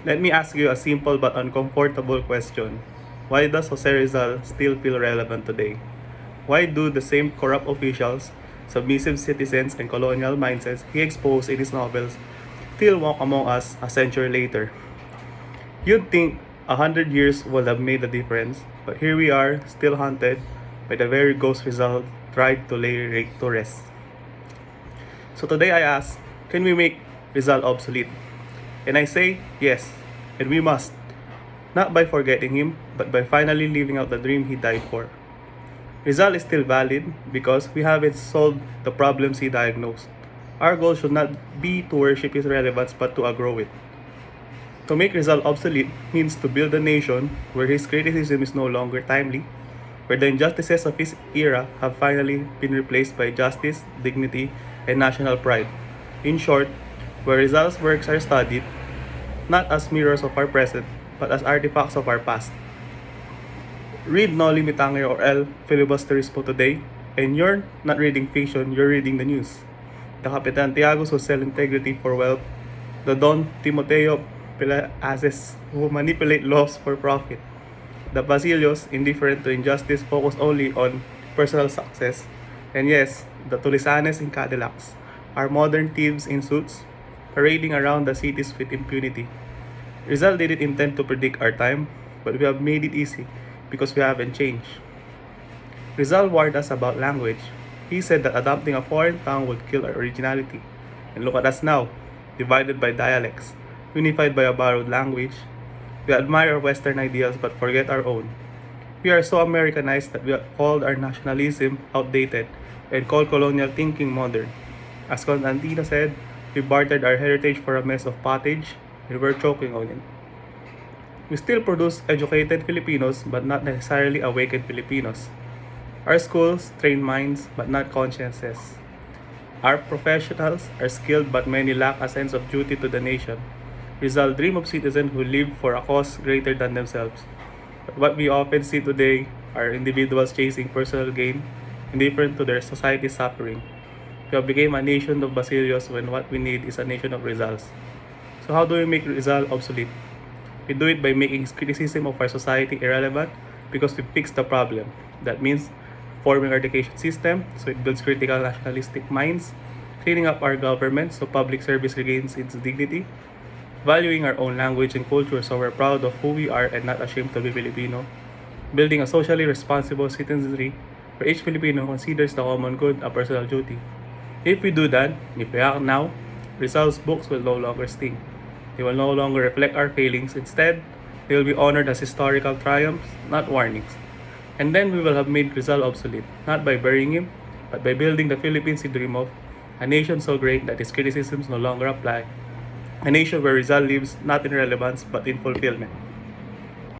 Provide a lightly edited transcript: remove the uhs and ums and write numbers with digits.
Let me ask you a simple but uncomfortable question. Why does Jose Rizal still feel relevant today? Why do the same corrupt officials, submissive citizens, and colonial mindsets he exposed in his novels still walk among us a century later? You'd think 100 years would have made a difference, but here we are, still haunted by the very ghost Rizal tried to lay to rest. So today I ask, can we make Rizal obsolete? And I say, yes, and we must. Not by forgetting him, but by finally living out the dream he died for. Rizal is still valid because we haven't solved the problems he diagnosed. Our goal should not be to worship his relevance but to outgrow it. To make Rizal obsolete means to build a nation where his criticism is no longer timely, where the injustices of his era have finally been replaced by justice, dignity, and national pride. In short, where Rizal's works are studied not as mirrors of our present, but as artifacts of our past. Read No Limitangere or El Filibusterismo today, and you're not reading fiction, you're reading the news. The Kapitan Tiagos who sell integrity for wealth, the Don Timoteo Pilases who manipulate laws for profit, the Basilio, indifferent to injustice, focus only on personal success, and yes, the Tulisanes in Cadillacs are modern thieves in suits, parading around the cities with impunity. Rizal didn't intend to predict our time, but we have made it easy because we haven't changed. Rizal warned us about language. He said that adopting a foreign tongue would kill our originality. And look at us now, divided by dialects, unified by a borrowed language. We admire our Western ideals but forget our own. We are so Americanized that we called our nationalism outdated and call colonial thinking modern. As Constantino said, we bartered our heritage for a mess of pottage, and we're choking on it. We still produce educated Filipinos but not necessarily awakened Filipinos. Our schools train minds but not consciences. Our professionals are skilled but many lack a sense of duty to the nation. Rizal dream of citizens who live for a cause greater than themselves. But what we often see today are individuals chasing personal gain, indifferent to their society's suffering. We have become a nation of Basilios when what we need is a nation of Rizals. So how do we make Rizal obsolete? We do it by making his criticism of our society irrelevant because we fix the problem. That means forming our education system so it builds critical nationalistic minds, cleaning up our government so public service regains its dignity, valuing our own language and culture so we're proud of who we are and not ashamed to be Filipino, building a socially responsible citizenry where each Filipino considers the common good a personal duty. If we do that, if we act now, Rizal's books will no longer sting. They will no longer reflect our failings. Instead, they will be honored as historical triumphs, not warnings. And then we will have made Rizal obsolete, not by burying him, but by building the Philippines he dreamed of, a nation so great that his criticisms no longer apply, a nation where Rizal lives not in relevance but in fulfillment.